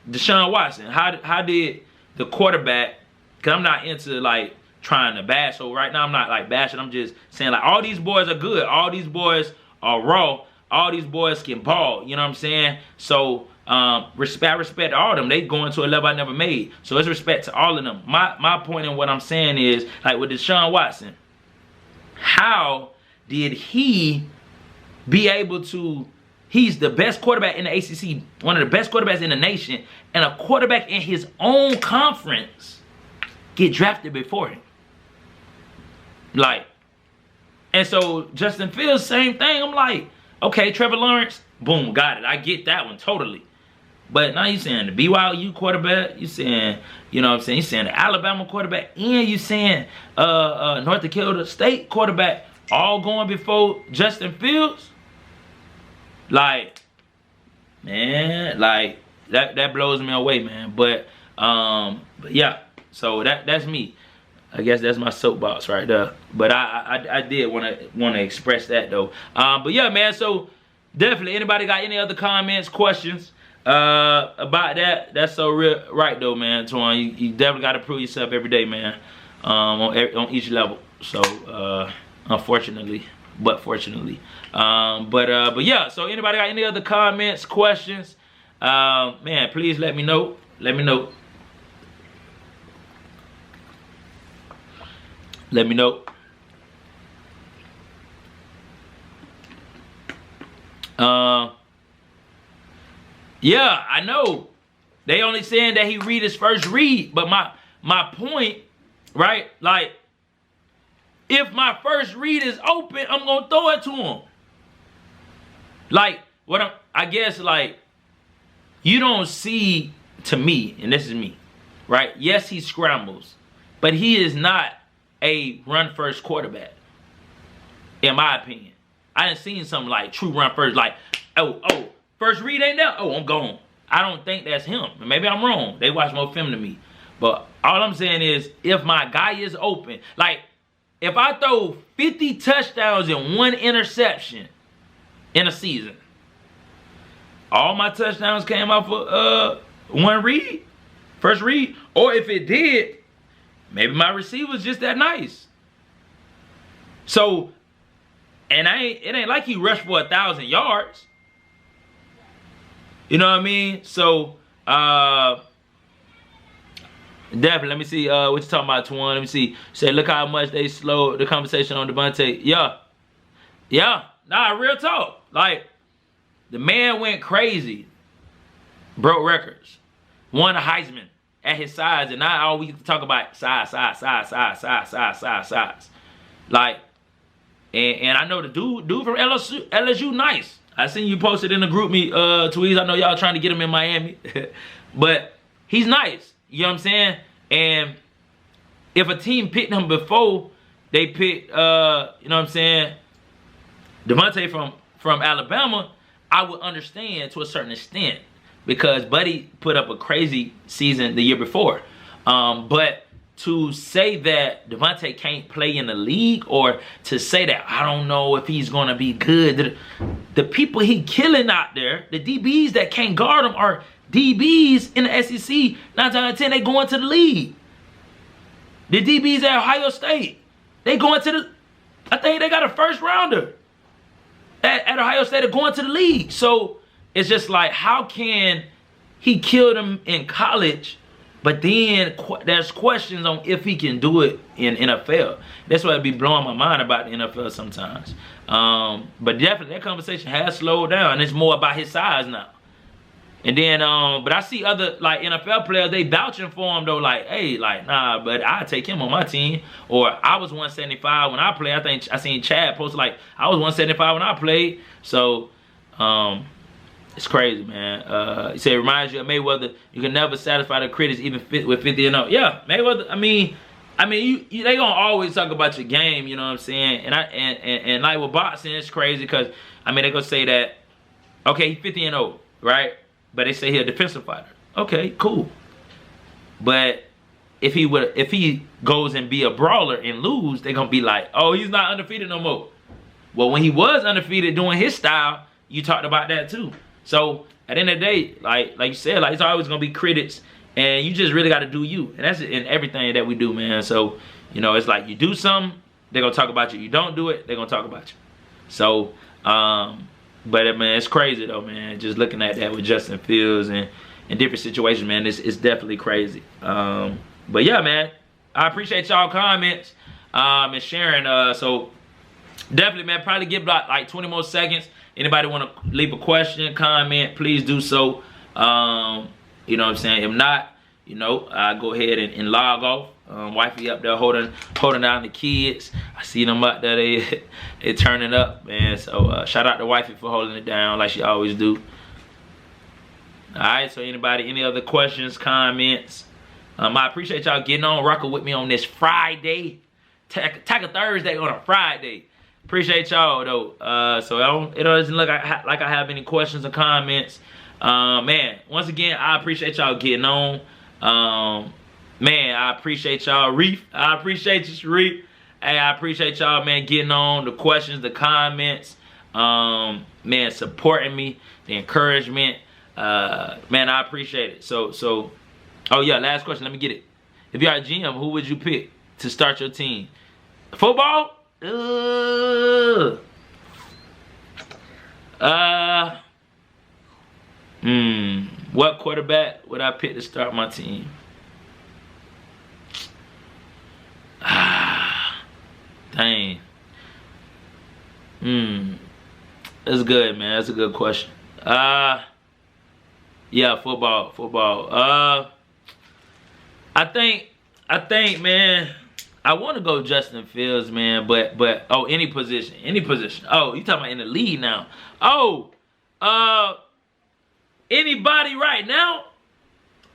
Deshaun Watson, how did the quarterback, because I'm not into like trying to bash, so right now I'm not like bashing, I'm just saying like all these boys are good, all these boys are raw, all these boys can ball, you know what I'm saying? So respect to all of them. They going to a level I never made, so it's respect to all of them. My point in what I'm saying is, like with Deshaun Watson, how did he be able to, he's the best quarterback in the ACC, one of the best quarterbacks in the nation, and a quarterback in his own conference get drafted before him? Like, and so Justin Fields, same thing. I'm like, okay, Trevor Lawrence, boom, got it. I get that one totally. But now you're saying the BYU quarterback, you're saying, you know what I'm saying, you're saying the Alabama quarterback, and you're saying North Dakota State quarterback, all going before Justin Fields? Like, man, like that blows me away, man. But yeah, so that's me. I guess that's my soapbox right there. But I did want to express that though. But yeah, man. So definitely, anybody got any other comments, questions about that? That's so real, right though, man. Twan, you definitely got to prove yourself every day, man. On each level. So unfortunately, but fortunately. But yeah. So anybody got any other comments, questions? Man, please let me know. Let me know. Let me know. Yeah, I know. They only saying that he read his first read, but my point right? Like, if my first read is open, I'm going to throw it to him. Like, I guess, like, you don't see, to me, and this is me, right? Yes, he scrambles, but he is not a run-first quarterback, in my opinion. I done seen some, like, true run-first, like, oh, first read ain't there? Oh, I'm gone. I don't think that's him. Maybe I'm wrong. They watch more film than me. But all I'm saying is, if my guy is open, like, if I throw 50 touchdowns and 1 interception in a season, all my touchdowns came off of 1 read, first read. Or if it did, maybe my receiver's just that nice. So, and it ain't like he rushed for 1,000 yards. You know what I mean? So, definitely. Let me see what you talking about, Twan. Let me see. Say, look how much they slowed the conversation on Devontae. Yeah. Nah, real talk. Like, the man went crazy. Broke records. Won a Heisman at his size. And now all we get to talk about size. Like, and I know the dude from LSU nice. I seen you posted in the group me tweets. I know y'all trying to get him in Miami. But he's nice. You know what I'm saying? And if a team picked him before they picked, you know what I'm saying, Devontae from Alabama, I would understand to a certain extent because Buddy put up a crazy season the year before. But to say that Devontae can't play in the league or to say that I don't know if he's going to be good, the people he killing out there, the DBs that can't guard him are DBs in the SEC. 9 times out of 10, they going to the league. The DBs at Ohio State, they going to the, I think they got a first rounder at Ohio State. They're going to the league. So it's just like, how can he kill them in college, but then there's questions on if he can do it in NFL. That's why it be blowing my mind about the NFL sometimes. But definitely that conversation has slowed down. It's more about his size now. And then, but I see other, like, NFL players, they vouching for him, though, like, hey, like, nah, but I take him on my team. Or I was 175 when I played. I think I seen Chad post, like, I was 175 when I played. So, it's crazy, man. He said, it reminds you of Mayweather. You can never satisfy the critics, even with 50 and 0. Yeah, Mayweather, I mean, they gonna always talk about your game, you know what I'm saying? And like with boxing, it's crazy because, I mean, they gonna say that, okay, he's 50 and 0, right? But they say he's a defensive fighter. Okay, cool. But if he goes and be a brawler and lose, they're gonna be like, oh, he's not undefeated no more. Well, when he was undefeated doing his style, you talked about that too. So at the end of the day, like you said, like, it's always gonna be critics, and you just really gotta do you. And that's in everything that we do, man. So, you know, it's like you do something, they're gonna talk about you. You don't do it, they're gonna talk about you. So, but man, it's crazy though, man. Just looking at that with Justin Fields and in different situations, man, it's definitely crazy. But yeah, man, I appreciate y'all comments and sharing. So definitely, man, probably give like 20 more seconds. Anybody want to leave a question, comment, please do so. You know what I'm saying? If not, you know, I go ahead and log off. Wifey up there holding down the kids. I see them up there, they turning up, man. So shout out to Wifey for holding it down like she always do. Alright, so any other questions, comments? I appreciate y'all getting on, rocking with me on this Friday. Tackle Thursday on a Friday. Appreciate y'all though. So it doesn't look like I have any questions or comments. Man, once again, I appreciate y'all getting on. Man, I appreciate y'all, Reef. I appreciate you, Sharif. Hey, I appreciate y'all, man, getting on, the questions, the comments, man, supporting me, the encouragement. Man, I appreciate it. So, oh yeah, last question. Let me get it. If you're a GM, who would you pick to start your team? Football? What quarterback would I pick to start my team? Dang. That's good, man. That's a good question. Yeah, football. I think, man, I want to go Justin Fields, man, but oh, any position. Oh, you talking about in the league now? Oh, anybody right now?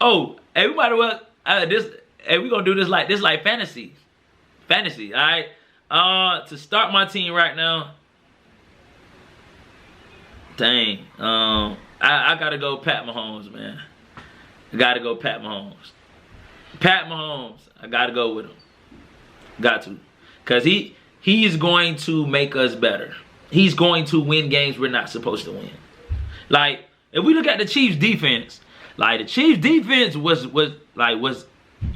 Oh, hey, we might as well hey, we gonna do this like fantasy, all right? To start my team right now. Dang, I gotta go Pat Mahomes, man. I gotta go Pat Mahomes. I gotta go with him. Got to. Because he's going to make us better. He's going to win games we're not supposed to win. Like, if we look at the Chiefs defense, like the Chiefs defense was I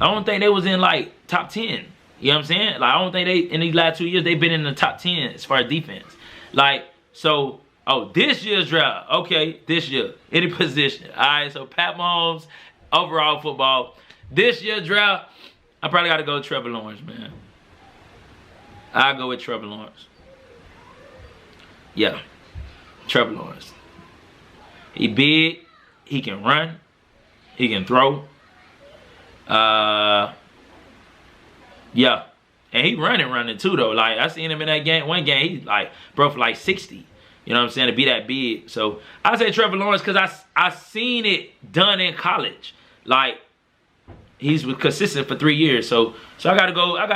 don't think they was in like top 10. You know what I'm saying? Like, I don't think they, in these last 2 years, they've been in the top 10 as far as defense. Like, so, oh, this year's draft. Okay, this year. Any position. All right, so Pat Mahomes, overall football. This year's draft, I probably got to go with Trevor Lawrence, man. I'll go with Trevor Lawrence. Yeah, Trevor Lawrence. He big. He can run. He can throw. Yeah. And he running too, though. Like, I seen him in that game. One game, he like, bro, for like 60. You know what I'm saying? To be that big. So, I say Trevor Lawrence because I seen it done in college. Like, he's consistent for 3 years. So I gotta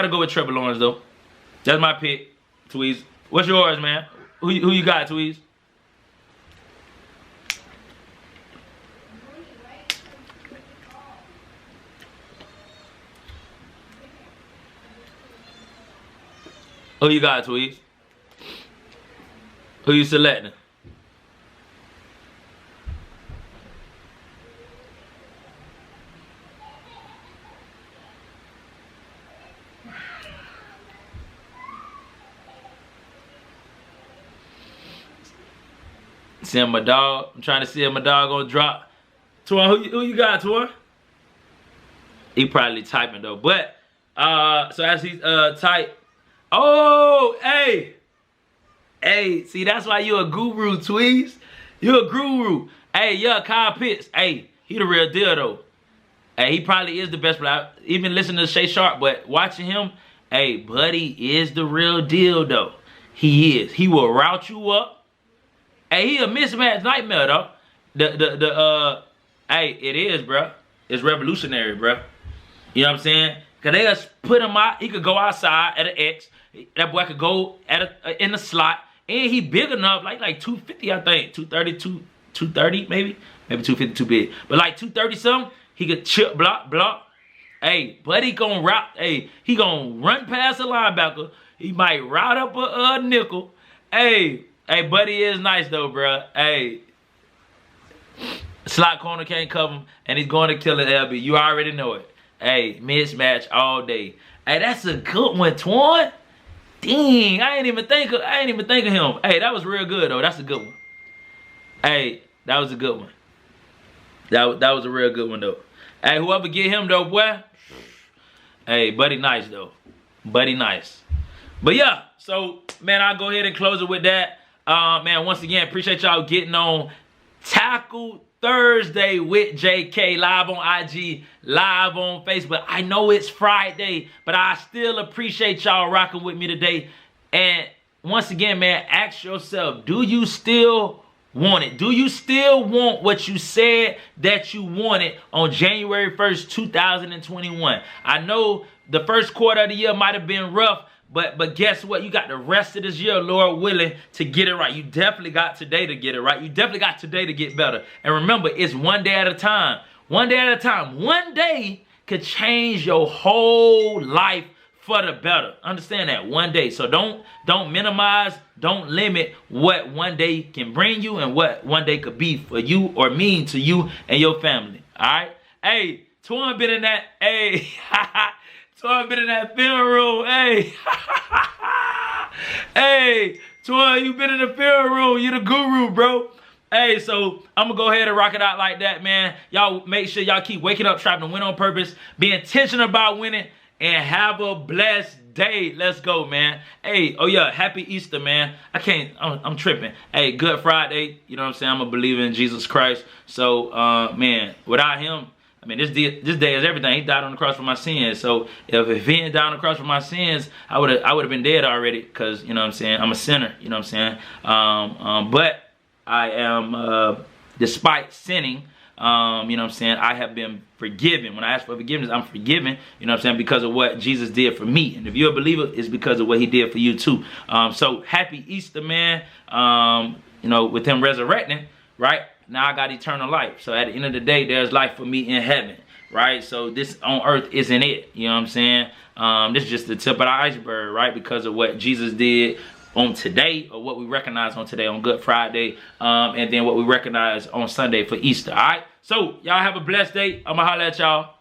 go with Trevor Lawrence, though. That's my pick, Tweez. What's yours, man? Who you got, Tweez? Who you got, Tweez? Who you selecting? Seeing my dog. I'm trying to see if my dog gonna drop. Tuan, who you got, Tuan? He probably typing though. But so as he's type. Oh, hey. Hey, see, that's why you a guru, Tweez. You a guru. Hey, yeah, Kyle Pitts. Hey, he the real deal though. Hey, he probably is the best player. Even listening to Shay Sharp, but watching him, hey, buddy is the real deal though. He is. He will route you up. Hey, he a mismatch nightmare, though. Hey, it is, bro. It's revolutionary, bro. You know what I'm saying? Because they just put him out. He could go outside at an X. That boy could go at in the slot. And he big enough, like 250, I think. 230, 230, maybe. Maybe 250, too big. But like 230 something, he could chip, block. Hey, buddy gonna route. Hey, he gonna run past the linebacker. He might route up a nickel. Hey, buddy is nice though, bro. Hey, slot corner can't cover him, and he's going to kill it, LB. You already know it. Hey, mismatch all day. Hey, that's a good one, Twan. Dang, I ain't even think of him. Hey, that was real good though. That's a good one. Hey, that was a good one. That was a real good one though. Hey, whoever get him though, boy. Hey, buddy nice though. Buddy nice. But yeah, so man, I'll go ahead and close it with that. Man, once again, appreciate y'all getting on Tackle Thursday with JK, live on IG, live on Facebook. I know it's Friday, but I still appreciate y'all rocking with me today. And once again, man, ask yourself, do you still want it? Do you still want what you said that you wanted on January 1st, 2021? I know the first quarter of the year might have been rough, but guess what? You got the rest of this year, Lord willing, to get it right. You definitely got today to get it right. You definitely got today to get better. And remember, it's one day at a time. One day at a time. One day could change your whole life for the better. Understand that? One day. So don't minimize, don't limit what one day can bring you and what one day could be for you or mean to you and your family. All right? Hey, Twan been in that. Hey, Twan been in that film room. Hey. Hey, Twan, you been in the film room. You the guru, bro. Hey, so I'm going to go ahead and rock it out like that, man. Y'all make sure y'all keep waking up, trying to win on purpose. Be intentional about winning. And have a blessed day. Let's go, man. Hey, oh yeah, happy Easter, man. I'm tripping. Hey, Good Friday. You know what I'm saying? I'm a believer in Jesus Christ. So, man, without him, I mean, this day is everything. He died on the cross for my sins. So if he didn't die on the cross for my sins, I would have been dead already. Cause you know what I'm saying, I'm a sinner. You know what I'm saying. But I am, despite sinning, you know what I'm saying, I have been forgiven. When I ask for forgiveness, I'm forgiven, you know what I'm saying, because of what Jesus did for me. And if you're a believer, it's because of what he did for you too. So happy Easter, man. You know, with him resurrecting, right? Now I got eternal life. So at the end of the day, there's life for me in heaven, right? So this on earth isn't it, you know what I'm saying? This is just the tip of the iceberg, right? Because of what Jesus did on today, or what we recognize on today on Good Friday, and then what we recognize on Sunday for Easter. All right, so y'all have a blessed day. I'm gonna holler at y'all.